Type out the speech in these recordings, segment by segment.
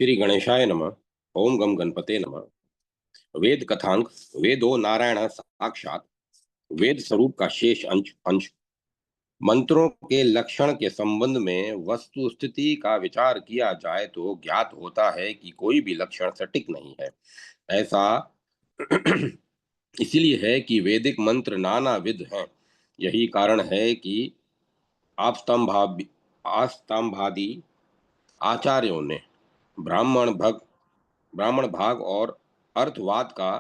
श्री गणेशाय नमः। ओम गम गणपते नमः। वेद कथांक। वेदो नारायण साक्षात। वेद स्वरूप का शेष अंश अंश। मंत्रों के लक्षण के संबंध में वस्तु स्थिति का विचार किया जाए तो ज्ञात होता है कि कोई भी लक्षण सटीक नहीं है। ऐसा इसलिए है कि वैदिक मंत्र नाना विध हैं। यही कारण है कि आपस्तंभा आस्तंभादि आचार्यों ने ब्राह्मण भग ब्राह्मण भाग और अर्थवाद का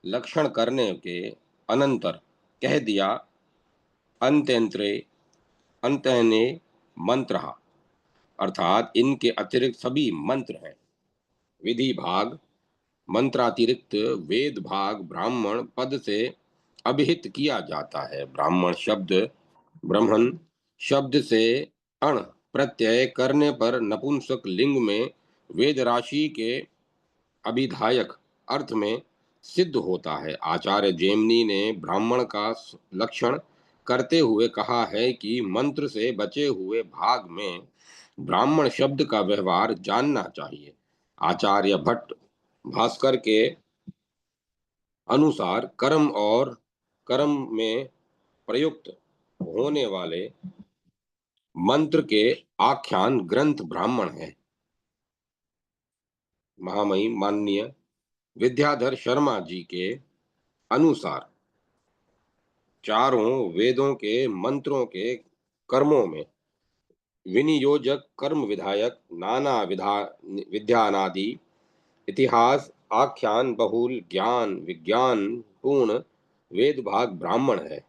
लक्षण करने के अनंतर कह दिया, अंत्यंत्रे अंतने मंत्र, अर्थात इनके अतिरिक्त सभी मंत्र हैं। विधि भाग मंत्रातिरिक्त वेद भाग ब्राह्मण पद से अभिहित किया जाता है। ब्राह्मण शब्द ब्रह्मन शब्द से अण प्रत्यय करने पर नपुंसक लिंग में वेद राशि के अभिधायक अर्थ में सिद्ध होता है। आचार्य जेमनी ने ब्राह्मण का लक्षण करते हुए कहा है कि मंत्र से बचे हुए भाग में ब्राह्मण शब्द का व्यवहार जानना चाहिए। आचार्य भट्ट भास्कर के अनुसार कर्म में प्रयुक्त होने वाले मंत्र के आख्यान ग्रंथ ब्राह्मण है। महामहिम माननीय विद्याधर शर्मा जी के अनुसार चारों वेदों के मंत्रों के कर्मों में विनियोजक कर्म विधायक नाना विधानादि इतिहास आख्यान बहुल ज्ञान विज्ञान पूर्ण वेद भाग ब्राह्मण है।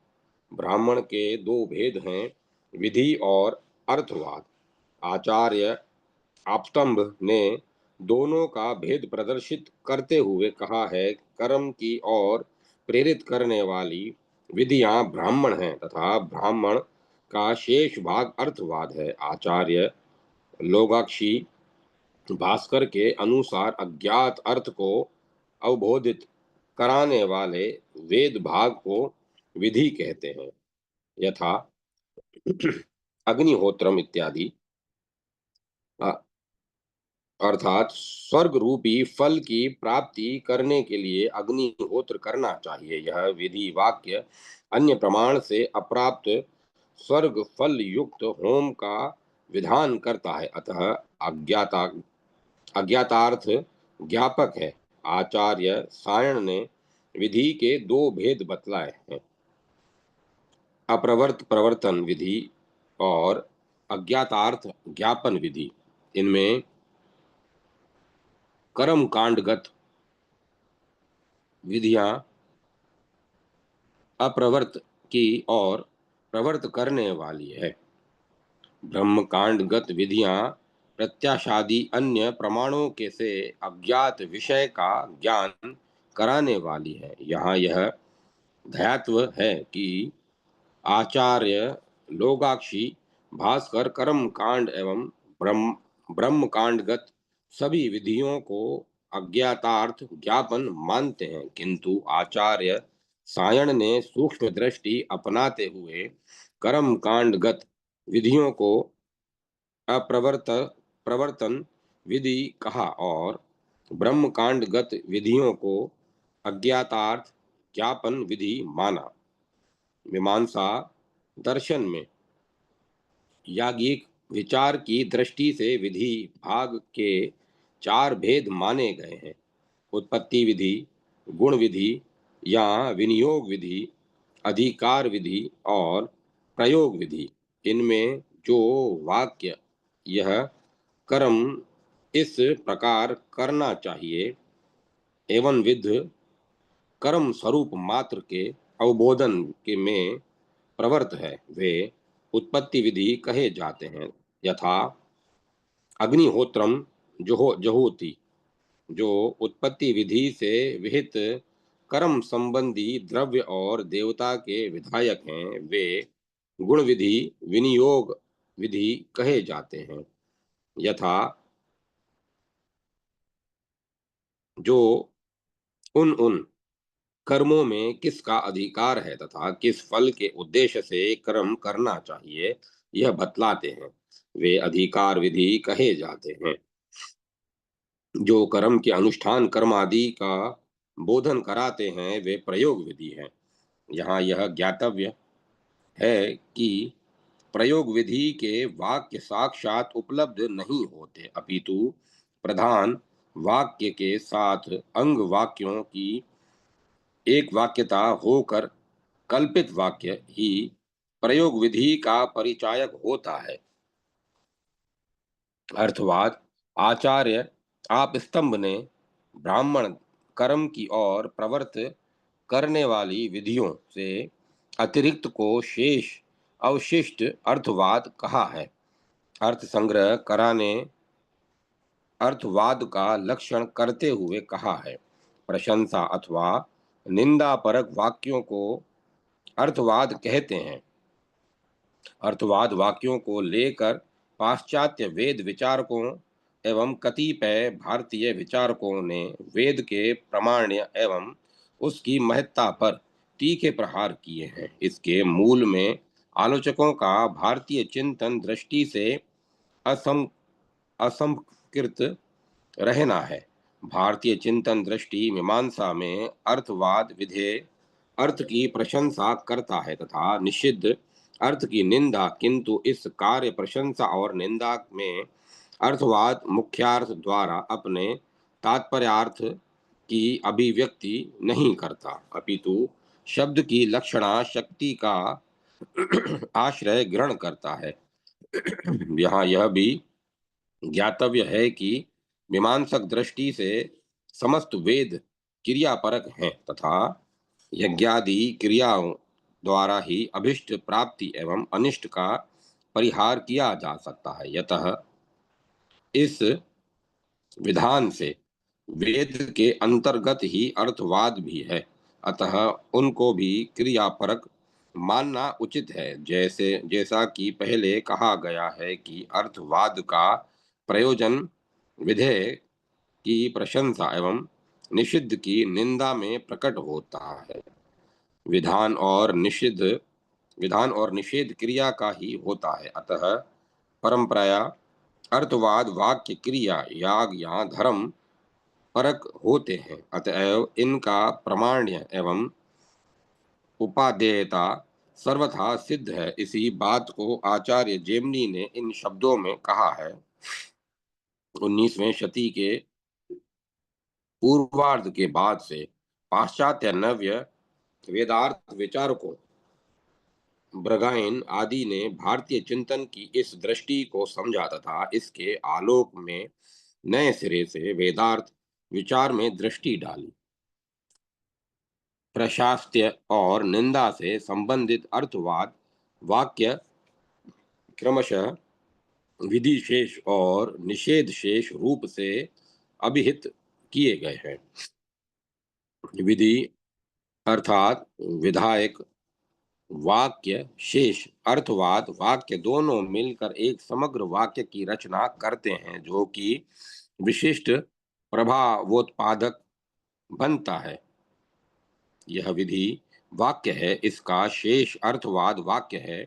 ब्राह्मण के दो भेद हैं, विधि और अर्थवाद। आचार्य आपस्तंभ ने दोनों का भेद प्रदर्शित करते हुए कहा है, कर्म की ओर प्रेरित करने वाली विधियां ब्राह्मण हैं तथा ब्राह्मण का शेष भाग अर्थवाद है। आचार्य लोगाक्षी भास्कर के अनुसार अज्ञात अर्थ को अवबोधित कराने वाले वेद भाग को विधि कहते हैं, यथा अग्निहोत्रम इत्यादि। अर्थात स्वर्ग रूपी फल की प्राप्ति करने के लिए अग्निहोत्र करना चाहिए। यह विधि वाक्य अन्य प्रमाण से अप्राप्त स्वर्ग फल युक्त होम का विधान करता है, अतः अज्ञाता अज्ञातार्थ ज्ञापक है। आचार्य सायण ने विधि के दो भेद बतलाए हैं, अप्रवर्त प्रवर्तन विधि और अज्ञातार्थ ज्ञापन विधि। इनमें कर्म कांडगत विधियां अप्रवर्त की और प्रवर्त करने वाली है। ब्रह्मकांडगत विधियां प्रत्याशादि अन्य प्रमाणों के से अज्ञात विषय का ज्ञान कराने वाली है। यहाँ यह ध्यात्व है कि आचार्य लोगाक्षी भास्कर कर्म कांड एवं ब्रह्म कांडगत सभी विधियों को अज्ञातार्थ ज्ञापन मानते हैं, किंतु आचार्य सायण ने सूक्ष्म दृष्टि अपनाते हुए कर्म कांडगत विधियों को प्रवर्तन विधि कहा और ब्रह्म कांडगत विधियों को अज्ञातार्थ ज्ञापन विधि माना। मीमांसा दर्शन में याज्ञिक विचार की दृष्टि से विधि भाग के चार भेद माने गए हैं, उत्पत्ति विधि, गुण विधि या विनियोग विधि, अधिकार विधि और प्रयोग विधि। इनमें जो वाक्य यह कर्म इस प्रकार करना चाहिए एवं विध कर्म स्वरूप मात्र के अवबोधन के में प्रवर्त है, वे उत्पत्ति विधि कहे जाते हैं। यथा अग्निहोत्रम जहोति, जो उत्पत्ति विधि से विहित कर्म संबंधी द्रव्य और देवता के विधायक हैं, वे गुण विधि विनियोग विधि कहे जाते हैं। यथा जो उन उन कर्मों में किसका अधिकार है तथा किस फल के उद्देश्य से कर्म करना चाहिए, यह बतलाते हैं, वे अधिकार विधि कहे जाते हैं। जो कर्म के अनुष्ठान कर्म आदि का बोधन कराते हैं वे प्रयोग विधि हैं। यहाँ यह ज्ञातव्य है कि प्रयोग विधि के वाक्य साक्षात उपलब्ध नहीं होते, अपितु प्रधान वाक्य के साथ अंग वाक्यों की एक वाक्यता होकर कल्पित वाक्य ही प्रयोग विधि का परिचायक होता है। अर्थवाद आचार्य आप स्तंभ ने ब्राह्मण कर्म की ओर प्रवृत्त करने वाली विधियों से अतिरिक्त को शेष अवशिष्ट अर्थवाद कहा है। अर्थ संग्रह कराने अर्थवाद का लक्षण करते हुए कहा है। प्रशंसा अथवा निंदा परक वाक्यों को अर्थवाद कहते हैं। अर्थवाद वाक्यों को लेकर पाश्चात्य वेद विचारकों एवं कतिपय भारतीय विचारकों ने वेद के प्रामाण्य एवं उसकी महत्ता पर तीखे प्रहार किए हैं। इसके मूल में आलोचकों का भारतीय चिंतन दृष्टि से असम असंकृत रहना है। भारतीय चिंतन दृष्टि मीमांसा में अर्थवाद विधेय अर्थ की प्रशंसा करता है तथा निषिद्ध अर्थ की निंदा, किंतु इस कार्य प्रशंसा और निंदा में अर्थवाद मुख्यार्थ द्वारा अपने तात्पर्यार्थ की अभिव्यक्ति नहीं करता, अपितु शब्द की लक्षणा शक्ति का आश्रय ग्रहण करता है। यहाँ यह भी ज्ञातव्य है कि मीमांसक दृष्टि से समस्त वेद क्रियापरक हैं तथा यज्ञादि क्रियाओं द्वारा ही अभिष्ट प्राप्ति एवं अनिष्ट का परिहार किया जा सकता है। यतः इस विधान से वेद के अंतर्गत ही अर्थवाद भी है, अतः उनको भी क्रियापरक मानना उचित है। जैसा कि पहले कहा गया है कि अर्थवाद का प्रयोजन विधेय की प्रशंसा एवं निषिद्ध की निंदा में प्रकट होता है। विधान और निषिद्ध विधान और निषेध क्रिया का ही होता है। अतः परंपराया अर्थवाद वाक्य क्रिया याग या धर्म परक होते हैं, अतएव इनका प्रामाण्य एवं उपादेयता सर्वथा सिद्ध है। इसी बात को आचार्य जेमनी ने इन शब्दों में कहा है। 19वीं शती के पूर्वार्ध के बाद से पाश्चात्य नव्य वेदार्थ विचारकों ब्रगाइन आदि ने भारतीय चिंतन की इस दृष्टि को समझा तथा इसके आलोक में नए सिरे से वेदार्थ विचार में दृष्टि डाली। प्रशास्त्य और निंदा से संबंधित अर्थवाद वाक्य क्रमशः विधि शेष और निषेध शेष रूप से अभिहित किए गए हैं। विधि अर्थात विधायक, वाक्य शेष अर्थवाद वाक्य दोनों मिलकर एक समग्र वाक्य की रचना करते हैं जो कि विशिष्ट प्रभावोत्पादक बनता है। यह विधि वाक्य है, इसका शेष अर्थवाद वाक्य है।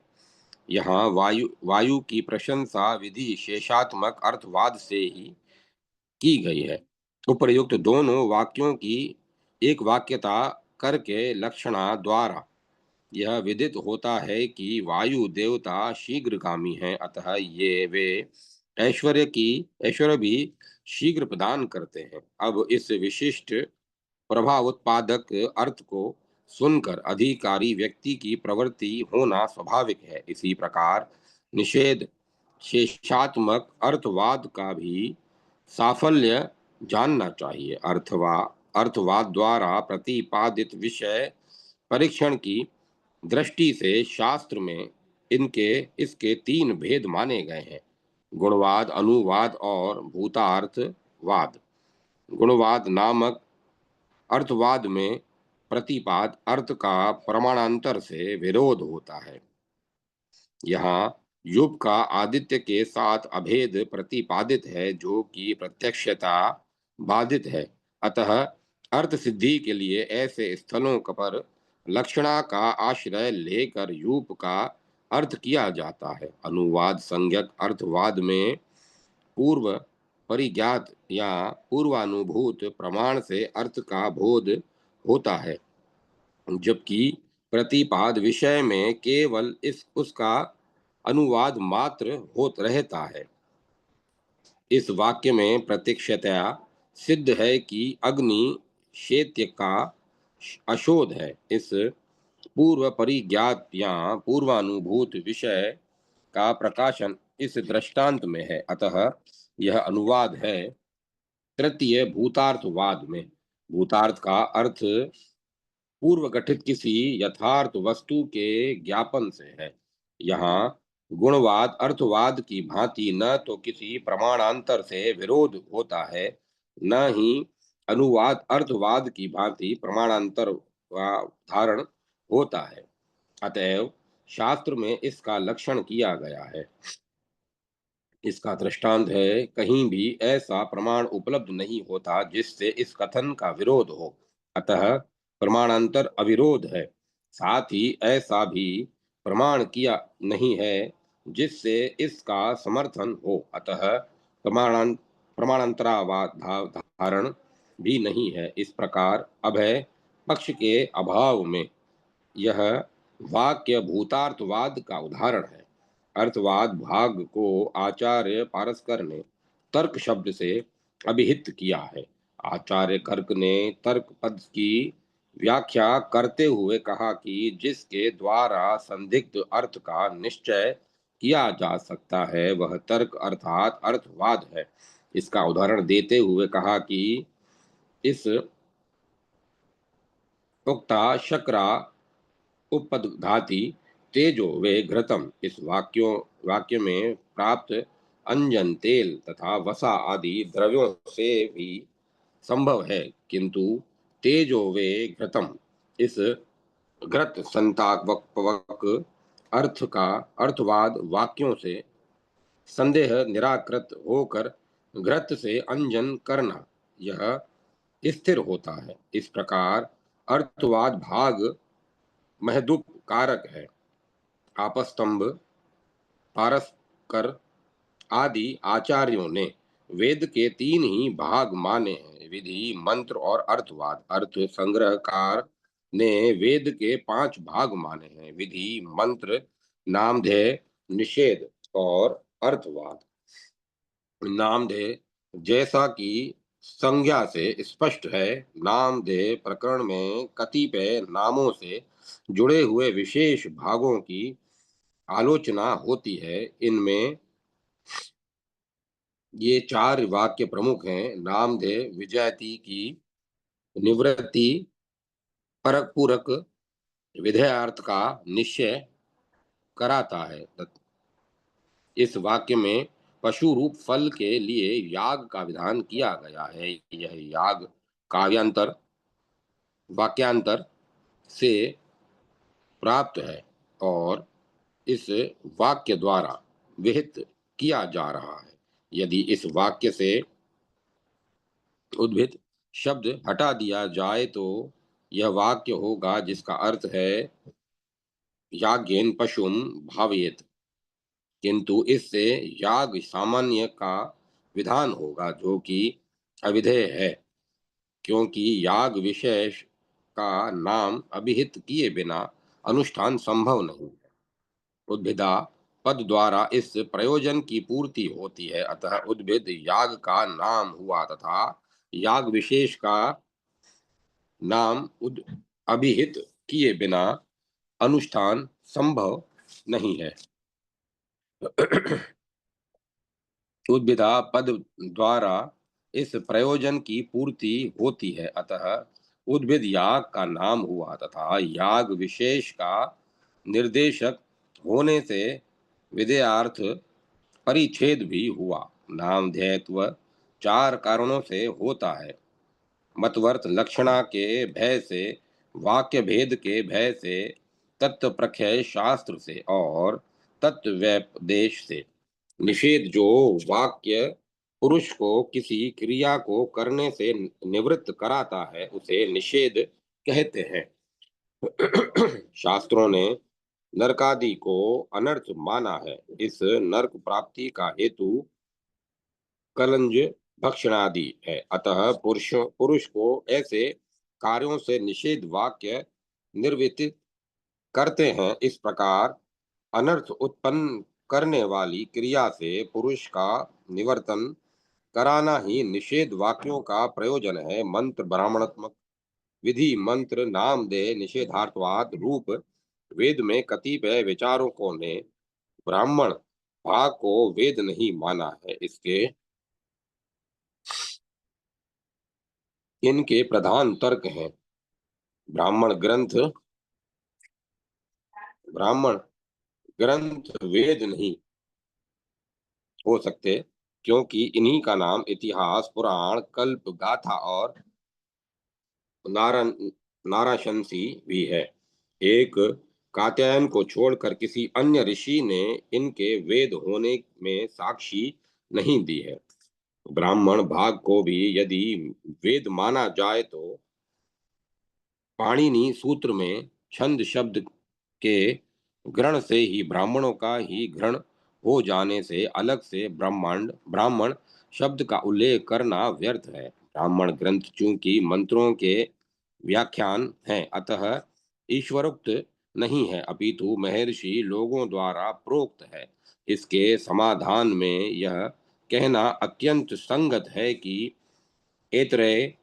यहाँ वायु वायु की प्रशंसा विधि शेषात्मक अर्थवाद से ही की गई है। उपर्युक्त दोनों वाक्यों की एक वाक्यता करके लक्षणा द्वारा यह विदित होता है कि वायु देवता शीघ्रगामी हैं, अतः ये वे ऐश्वर्य भी शीघ्र प्रदान करते हैं। अब इस विशिष्ट प्रभाव उत्पादक अर्थ को सुनकर अधिकारी व्यक्ति की प्रवृत्ति होना स्वाभाविक है। इसी प्रकार निषेध शेषात्मक अर्थवाद का भी साफल्य जानना चाहिए। अर्थवाद द्वारा प्रतिपादित विषय परीक्षण की दृष्टि से शास्त्र में इनके इसके तीन भेद माने गए हैं: गुणवाद, अनुवाद और भूतार्थवाद। गुणवाद नामक अर्थवाद में प्रतिपाद अर्थ का प्रमाणांतर से विरोध होता है। यहाँ युग का आदित्य के साथ अभेद प्रतिपादित है जो कि प्रत्यक्षता बाधित है। अतः अर्थ सिद्धि के लिए ऐसे स्थलों पर लक्षणा का आश्रय लेकर यूप का अर्थ किया जाता है। अनुवाद संज्ञक अर्थवाद में पूर्व परिज्ञात या पूर्वानुभूत प्रमाण से अर्थ का बोध होता है, जबकि प्रतिपाद विषय में केवल इस उसका अनुवाद मात्र होत रहता है। इस वाक्य में प्रत्यक्षतया सिद्ध है कि अग्नि शैत्य का अशोध है। इस पूर्व परिज्ञात या पूर्वानुभूत विषय का प्रकाशन इस दृष्टांत में है। अतः यह अनुवाद है तृतीय भूतार्थवाद में। भूतार्थ का अर्थ पूर्व गठित किसी यथार्थ वस्तु के ज्ञापन से है। यहाँ गुणवाद अर्थवाद की भांति न तो किसी प्रमाणांतर से विरोध होता है, न ही अनुवाद अर्थवाद की भांति प्रमाणांतर धारण होता है। अतएव शास्त्र में इसका लक्षण किया गया है। इसका दृष्टांत है, कहीं भी ऐसा प्रमाण उपलब्ध नहीं होता जिससे इस कथन का विरोध हो। अतः प्रमाणांतर अविरोध है। साथ ही ऐसा भी प्रमाण किया नहीं है जिससे इसका समर्थन हो। अतः प्रमाणांतरावाद धारण भी नहीं है। इस प्रकार अभय पक्ष के अभाव में यह वाक्य भूतार्थवाद का उदाहरण है। अर्थवाद भाग को आचार्य पारस्कर ने तर्क शब्द से अभिहित किया है। आचार्य कर्क ने तर्क पद की व्याख्या करते हुए कहा कि जिसके द्वारा संदिग्ध अर्थ का निश्चय किया जा सकता है वह तर्क अर्थात अर्थवाद है। इसका उदाहरण देते हुए कहा कि इस उक्ता शक्रा उपपद्घाती तेजो वे घृतम, इस वाक्य में प्राप्त अंजन तेल तथा वसा आदि द्रव्यों से भी संभव है, किंतु तेजो वे घृतम इस घृत संतावक अर्थ का अर्थवाद वाक्यों से संदेह निराकृत होकर घृत से अंजन करना यह स्थिर होता है। इस प्रकार अर्थवाद भाग महदुप कारक है। आपस्तंभ पारस्कर आदि आचार्यों ने वेद के तीन ही भाग माने हैं, विधि मंत्र और अर्थवाद। अर्थ संग्रहकार ने वेद के पांच भाग माने हैं, विधि मंत्र नामधेय निषेध और अर्थवाद। नामधेय जैसा कि संज्ञा से स्पष्ट है, नामधेय प्रकरण में कतिपय नामों से जुड़े हुए विशेष भागों की आलोचना होती है। इनमें ये चार वाक्य प्रमुख हैं। नामधेय विजयती की निवृत्ति परक पूरक विधेयार्थ का निश्चय कराता है। इस वाक्य में पशु रूप फल के लिए याग का विधान किया गया है। यह याग काव्यांतर वाक्यांतर से प्राप्त है और इस वाक्य द्वारा विहित किया जा रहा है। यदि इस वाक्य से उद्भिद शब्द हटा दिया जाए तो यह वाक्य होगा जिसका अर्थ है याज्ञेन पशुम भावयेत, किंतु इससे याग सामान्य का विधान होगा जो कि अविधेय है, क्योंकि याग विशेष का नाम अभिहित किए बिना अनुष्ठान संभव नहीं है। उद्भिदा पद द्वारा इस प्रयोजन की पूर्ति होती है। अतः उद्भिद याग का नाम हुआ तथा याग विशेष का नाम अभिहित किए बिना अनुष्ठान संभव नहीं है। उद्भिदा पद द्वारा इस प्रयोजन की पूर्ति होती है। अतः उद्भिद याग का नाम हुआ तथा याग विशेष का निर्देशक होने से विधेयार्थ परिच्छेद भी हुआ। नामधेयत्व चार कारणों से होता है। मतवर्त लक्षणा के भय से, वाक्य भेद के भय से, तत्व प्रख्याय शास्त्र से और तत्व व्यपदेश से। निषेध जो वाक्य पुरुष को किसी क्रिया को करने से निवृत्त कराता है उसे निषेध कहते हैं। शास्त्रों ने नरकादि को अनर्थ माना है। इस नरक प्राप्ति का हेतु कलंज भक्षणादि है। अतः पुरुष को ऐसे कार्यों से निषेध वाक्य निर्वित करते हैं। इस प्रकार अनर्थ उत्पन्न करने वाली क्रिया से पुरुष का निवर्तन कराना ही निषेध वाक्यों का प्रयोजन है। मंत्र ब्राह्मणात्मक विधि मंत्र नामदेह निषेधार्थवाद रूप वेद में कतिपय विचारकों ने ब्राह्मण भाग को वेद नहीं माना है। इसके इनके प्रधान तर्क हैं। ब्राह्मण ग्रंथ ब्राह्मण ग्रंथ वेद नहीं हो सकते, क्योंकि इन्हीं का नाम इतिहास पुराण कल्प गाथा और नारा नाराशंसी भी है। एक कात्यायन को छोड़कर किसी अन्य ऋषि ने इनके वेद होने में साक्षी नहीं दी है। ब्राह्मण भाग को भी यदि वेद माना जाए तो पाणिनि सूत्र में छंद शब्द के ग्रहण से ही ब्राह्मणों का ही ग्रहण हो जाने से अलग से ब्राह्मण शब्द का उल्लेख करना व्यर्थ है। ब्राह्मण ग्रंथ चूंकि मंत्रों के व्याख्यान हैं, अतः ईश्वरोक्त नहीं है, अपितु महर्षि लोगों द्वारा प्रोक्त है। इसके समाधान में यह कहना अत्यंत संगत है कि ऐतरेय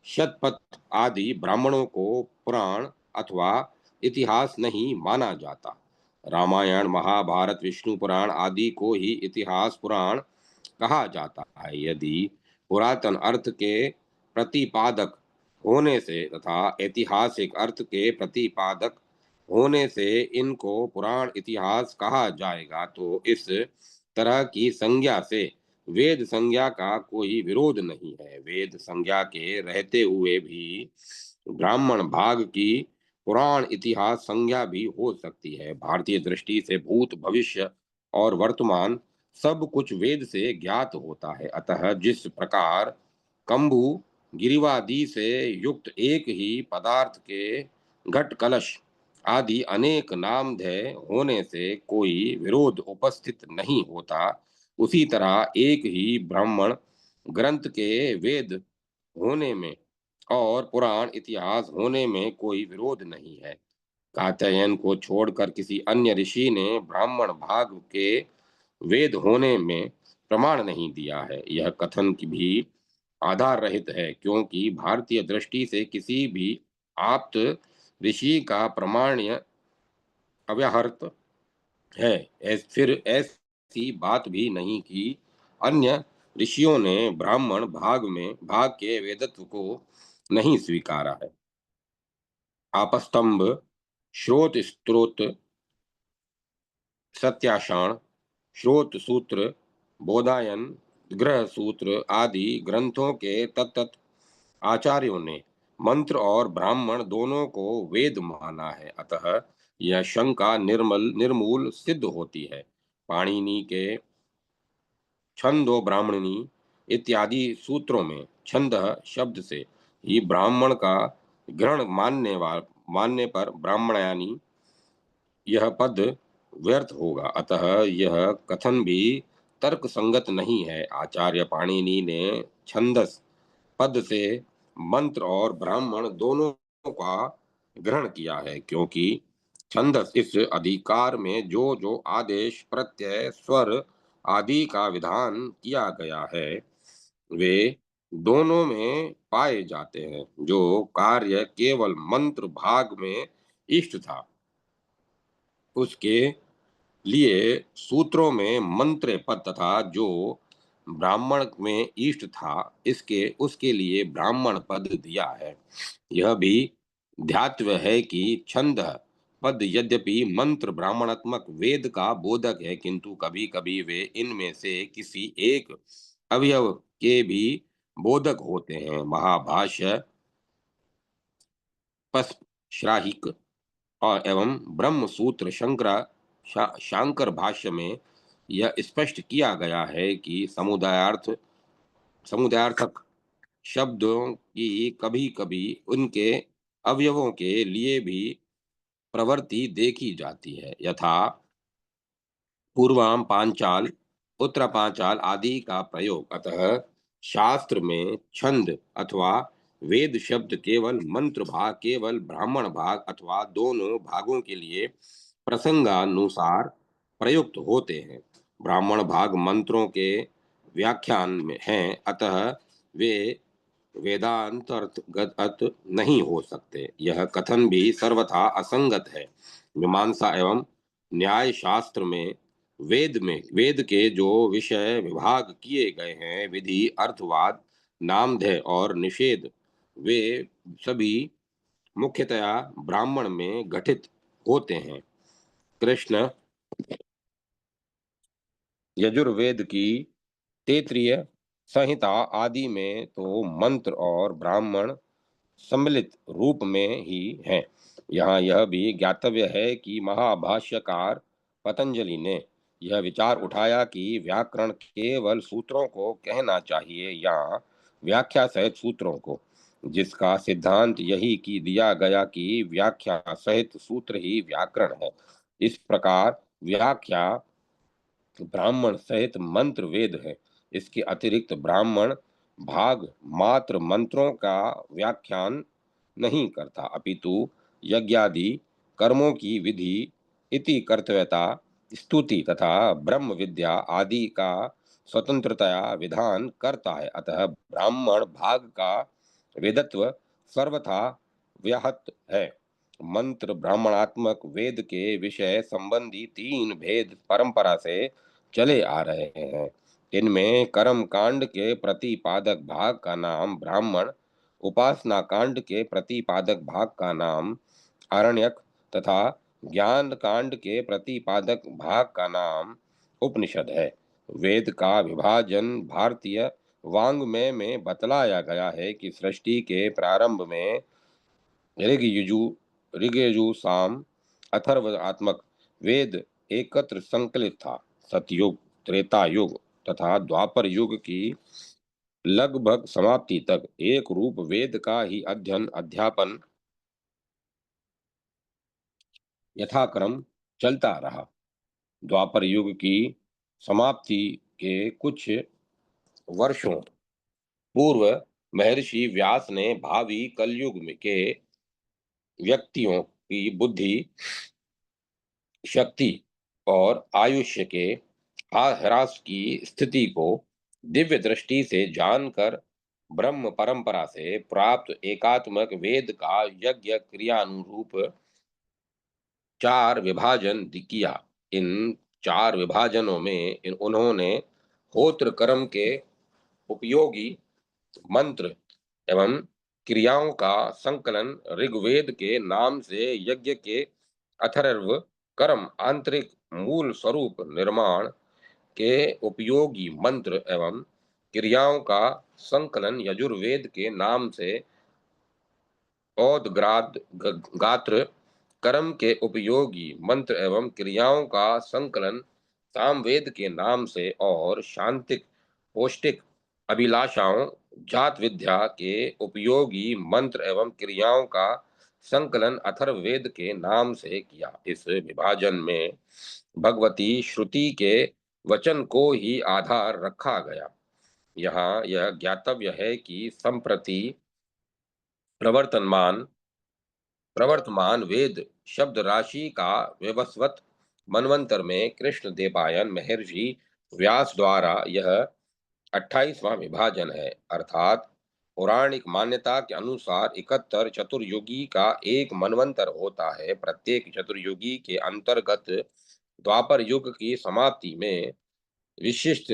शतपथ आदि ब्राह्मणों को पुराण अथवा इतिहास नहीं माना जाता। रामायण महाभारत विष्णु पुराण आदि को ही इतिहास पुराण कहा जाता है। यदि पुरातन अर्थ के प्रतिपादक होने से तथा ऐतिहासिक अर्थ के प्रतिपादक होने से इनको पुराण इतिहास कहा जाएगा तो इस तरह की संज्ञा से वेद संज्ञा का कोई विरोध नहीं है। वेद संज्ञा के रहते हुए भी ब्राह्मण भाग की पुराण इतिहास संज्ञा भी हो सकती है। भारतीय दृष्टि से भूत भविष्य और वर्तमान सब कुछ वेद से ज्ञात होता है। अतः जिस प्रकार कंबु गिरिवादि से युक्त एक ही पदार्थ के घट कलश आदि अनेक नामधेय होने से कोई विरोध उपस्थित नहीं होता, उसी तरह एक ही ब्राह्मण ग्रंथ के वेद होने में और पुराण इतिहास होने में कोई विरोध नहीं है। कात्यायन को छोड़कर किसी अन्य ऋषि ने ब्राह्मण भाग के वेद होने में प्रमाण नहीं दिया है। यह कथन की भी आधार रहित है, क्योंकि भारतीय दृष्टि से किसी भी आप्त ऋषि का प्रमाण्य अव्याहृत है। फिर ऐसी बात भी नहीं कि अन्य ऋषियों ने ब्राह्मण भाग के वेदत्व को नहीं स्वीकारा है। आपस्तंभ श्रोत स्त्रोत सत्याषाण श्रोत सूत्र बोधायन ग्रह सूत्र आदि ग्रंथों के तत्त आचार्यों ने मंत्र और ब्राह्मण दोनों को वेद माना है। अतः यह शंका निर्मूल सिद्ध होती है। पाणिनि के छंदो ब्राह्मणी इत्यादि सूत्रों में छंद शब्द से ही ब्राह्मण का ग्रहण मानने पर ब्राह्मणयानी यह पद व्यर्थ होगा। अतः यह कथन भी तर्क संगत नहीं है। आचार्य पाणिनि ने छंदस पद से मंत्र और ब्राह्मण दोनों का ग्रहण किया है, क्योंकि छंदस इस अधिकार में जो जो आदेश प्रत्यय स्वर आदि का विधान किया गया है वे दोनों में पाए जाते हैं। जो कार्य केवल मंत्र भाग में इष्ट था, उसके लिए सूत्रों में मंत्र पद तथा जो ब्राह्मण में इष्ट था इसके उसके लिए ब्राह्मण पद दिया है। यह भी ध्यातव्य है कि छंद पद यद्यपि मंत्र ब्राह्मणात्मक वेद का बोधक है, किंतु कभी कभी वे इनमें से किसी एक अवयव के भी बोधक होते हैं। महाभाष्य श्राहिक और एवं ब्रह्म सूत्र शांकर भाष्य में यह स्पष्ट किया गया है कि समुदायार्थक शब्दों की कभी कभी उनके अवयवों के लिए भी प्रवृत्ति देखी जाती है। यथा पूर्वाम पांचाल उत्तरा पांचाल आदि का प्रयोग। अतः शास्त्र में छंद अथवा वेद शब्द केवल मंत्र भाग, केवल ब्राह्मण भाग अथवा दोनों भागों के लिए प्रसंगानुसार प्रयुक्त होते हैं। ब्राह्मण भाग मंत्रों के व्याख्यान में हैं, अतः वे वेदांतर्गत नहीं हो सकते। यह कथन भी सर्वथा असंगत है। मीमांसा एवं न्याय शास्त्र में वेद के जो विषय विभाग किए गए हैं, विधि, अर्थवाद, नामधेय और निषेध, वे सभी मुख्यतया ब्राह्मण में घटित होते हैं। कृष्ण यजुर्वेद की तैत्तिरीय संहिता आदि में तो मंत्र और ब्राह्मण सम्मिलित रूप में ही है। यहाँ यह भी ज्ञातव्य है कि महाभाष्यकार पतंजलि ने यह विचार उठाया कि व्याकरण केवल सूत्रों को कहना चाहिए या व्याख्या सहित सूत्रों को, जिसका सिद्धांत यही की दिया गया कि व्याख्या सहित सूत्र ही व्याकरण है। इस प्रकार व्याख्या ब्राह्मण सहित मंत्र वेद है। इसके अतिरिक्त ब्राह्मण भाग मात्र मंत्रों का व्याख्यान नहीं करता, अपितु यज्ञादि कर्मों की विधि, इति कर्तव्यता, स्तुति तथा ब्रह्म विद्या आदि का स्वतंत्रतया विधान करता है। अतः ब्राह्मण भाग का वेदत्व सर्वथा व्याहत है। मंत्र ब्राह्मणात्मक वेद के विषय संबंधी तीन भेद परंपरा से चले आ रहे हैं। इनमें कर्म कांड के प्रतिपादक भाग का नाम ब्राह्मण, उपासना कांड के प्रतिपादक भाग का नाम आरण्यक तथा ज्ञान कांड के प्रतिपादक भाग का नाम उपनिषद है। वेद का विभाजन भारतीय वाङ्मय में बतलाया गया है कि सृष्टि के प्रारंभ में ऋग्यजु साम अथर्वआत्मक वेद एकत्र संकलित था। सतयुग, त्रेता युग तथा द्वापर युग की लगभग समाप्ति तक एक रूप वेद का ही अध्ययन अध्यापन यथाक्रम चलता रहा। द्वापर युग की समाप्ति के कुछ वर्षों पूर्व महर्षि व्यास ने भावी कलयुग में के व्यक्तियों की बुद्धि, शक्ति और आयुष्य के ह्रास की स्थिति को दिव्य दृष्टि से जानकर ब्रह्म परंपरा से प्राप्त एकात्मक वेद का यज्ञ क्रियानुरूप चार विभाजन किया। इन चार विभाजनों में उन्होंने होत्र कर्म के उपयोगी मंत्र एवं क्रियाओं का संकलन ऋग्वेद के नाम से, यज्ञ के अथर्व कर्म आंतरिक मूल स्वरूप निर्माण के उपयोगी मंत्र एवं क्रियाओं का संकलन यजुर्वेद के नाम से, औदग्राद गात्र कर्म के उपयोगी मंत्र एवं क्रियाओं का संकलन सामवेद के नाम से, और शांतिक पौष्टिक अभिलाषाओं जात विद्या के उपयोगी मंत्र एवं क्रियाओं का संकलन अथर्ववेद के नाम से किया। इस विभाजन में भगवती श्रुति के वचन को ही आधार रखा गया। यहाँ यह ज्ञातव्य है कि संप्रति प्रवर्तमान प्रवर्तमान वेद शब्द राशि का विवस्वत मनवंतर में कृष्ण देवपायन महर्षि व्यास द्वारा यह 28वां विभाजन है। अर्थात पौराणिक मान्यता के अनुसार 71 चतुर्युगी का एक मनवंतर होता है। प्रत्येक चतुर्युगी के अंतर्गत द्वापर युग की समाप्ति में विशिष्ट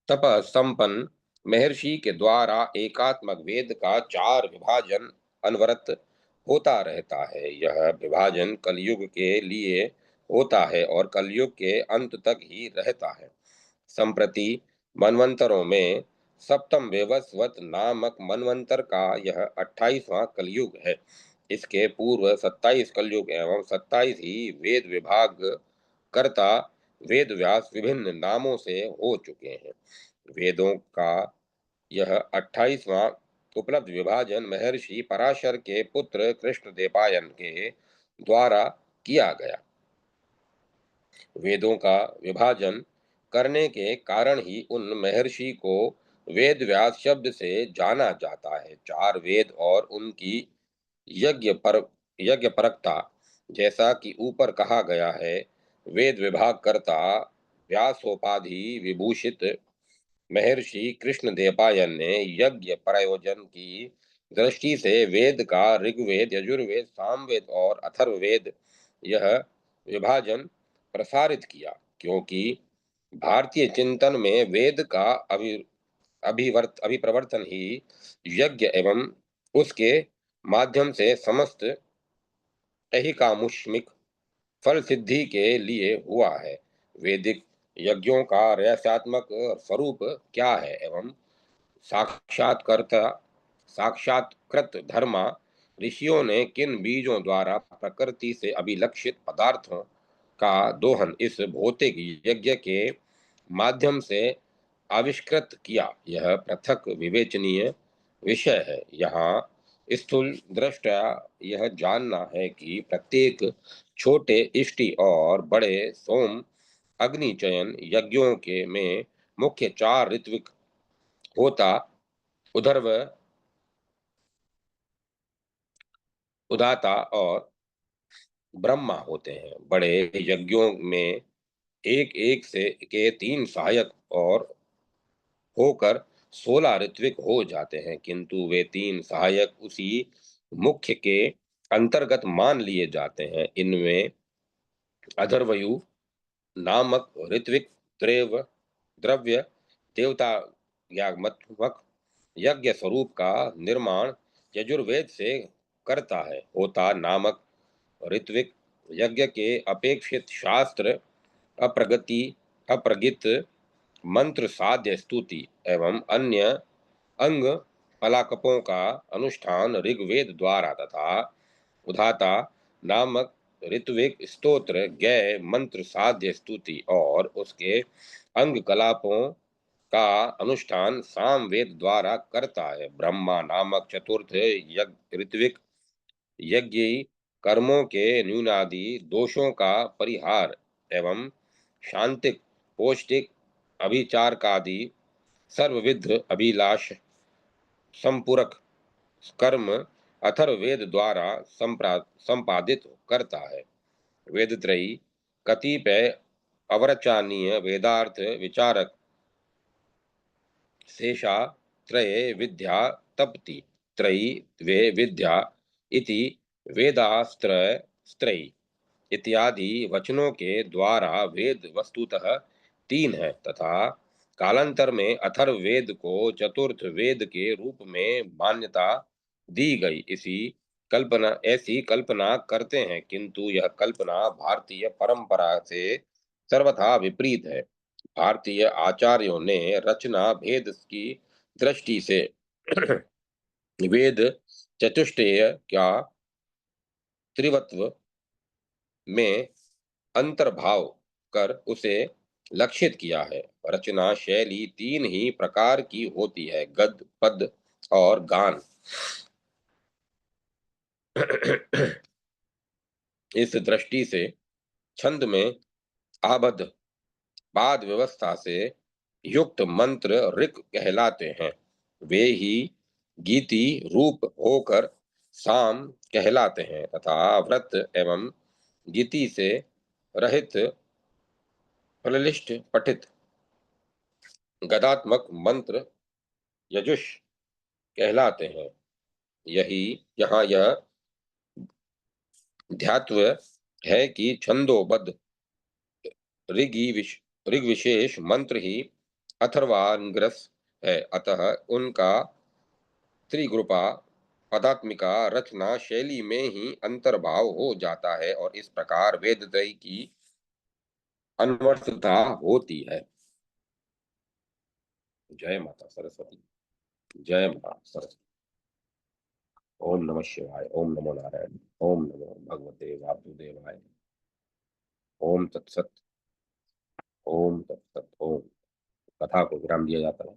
तप संपन्न महर्षि के द्वारा एकात्मक वेद का चार विभाजन अनवरत होता रहता है। यह विभाजन कलयुग के लिए होता है और कलयुग के अंत तक ही रहता है। संप्रति मनवंतरों में सप्तम वैवस्वत नामक मनवंतर का यह 28वां कलयुग है। इसके पूर्व 27 कलयुग एवं 27 ही वेद विभाग कर्ता वेद व्यास विभिन्न नामों से हो चुके हैं। वेदों का यह 28वां उपलब्ध विभाजन महर्षि पराशर के पुत्र कृष्ण देवपायन के द्वारा किया गया। वेदों का विभाजन करने के कारण ही उन महर्षि को वेद व्यास शब्द से जाना जाता है। चार वेद और उनकी यज्ञ पर यज्ञ परकता, जैसा कि ऊपर कहा गया है, वेद विभाग करता व्यासोपाधि विभूषित महर्षि कृष्णदेवरायन ने यज्ञ प्रयोजन की दृष्टि से वेद का ऋग्वेद, यजुर्वेद, सामवेद और अथर्ववेद यह विभाजन प्रसारित किया, क्योंकि भारतीय चिंतन में वेद का अभिप्रवर्तन ही यज्ञ एवं उसके माध्यम से समस्त ऐहिकामुष्मिक फल सिद्धि के लिए हुआ है। वैदिक यज्ञों का रहस्यात्मक स्वरूप क्या है एवं साक्षात्कर्ता साक्षात्कृत धर्मा ऋषियों ने किन बीजों द्वारा प्रकृति से अभिलक्षित पदार्थों का दोहन इस भौतिक यज्ञ के माध्यम से आविष्कृत किया, यह पृथक विवेचनीय विषय है। यहाँ स्थूल दृष्टया यह जानना है कि प्रत्येक छोटे इष्टि और बड़े सोम अग्नि चयन यज्ञों के में मुख्य चार ऋत्विक होता उधर्व, उदाता और ब्रह्मा होते हैं। बड़े यज्ञों में एक एक से के तीन सहायक और होकर 16 ऋत्विक हो जाते हैं, किंतु वे तीन सहायक उसी मुख्य के अंतर्गत मान लिए जाते हैं। इनमें अधर्वयु नामक ऋत्विक द्रव्य देवता यागात्मक यज्ञ स्वरूप का निर्माण यजुर्वेद से करता है। होता नामक ऋत्विक यज्ञ के अपेक्षित शास्त्र अप्रगति अप्रगित मंत्र साध्य स्तुति एवं अन्य अंग पलाकपों का अनुष्ठान ऋग्वेद द्वारा तथा उधाता नामक ऋत्विक स्तोत्र गय मंत्र साध्य स्तुति और उसके अंग कलापों का अनुष्ठान सामवेद द्वारा करता है। ब्रह्मा नामक चतुर्थ ऋत्विक यज्ञ कर्मों के न्यूनादि दोषों का परिहार एवं शांतिक पौष्टिक अभिचारकादि सर्वविध अभिलाष संपूरक कर्म अथर्ववेद द्वारा संपादित करता है। वेदत्रयी कतिपय अवरचनीय वेदार्थ विचारक शेषा त्रये विद्या तपति त्रयी वे विद्या इति वेदास्त्रय स्त्रयी इत्यादि वचनों के द्वारा वेद वस्तुतः तीन है तथा कालांतर में अथर्ववेद को चतुर्थ वेद के रूप में मान्यता दी गई। ऐसी कल्पना करते हैं, किंतु यह कल्पना भारतीय परंपरा से सर्वथा विपरीत है। भारतीय आचार्यों ने रचना भेद की दृष्टि से वेद चतुष्टय का त्रिवत्व में अंतर्भाव कर उसे लक्षित किया है। रचना शैली तीन ही प्रकार की होती है, गद्य, पद्य और गान। इस दृष्टि से छंद में आबद्ध पाद व्यवस्था से युक्त मंत्र ऋक कहलाते हैं। वे ही गीति रूप होकर साम कहलाते हैं तथा व्रत एवं गीति से रहित प्रलिष्ट पठित गदात्मक मंत्र यजुष कहलाते हैं। यही यहाँ यह ध्यात्व है कि छंदोबद्ध ऋग विशेष मंत्र ही अथर्वांग्रस है, अतः उनका त्रिग्रुपा पदात्मिका रचना शैली में ही अंतर्भाव हो जाता है और इस प्रकार वेदत्रयी की अनवरतता होती है। जय माता सरस्वती। जय माता सरस्वती। ओम नमः शिवाय। ओम नमो नारायण। ओम नमो भगवते वासुदेवाय। ओम तत्सत। ओम तत्सत। ओम। कथा को विराम दिया जाता है।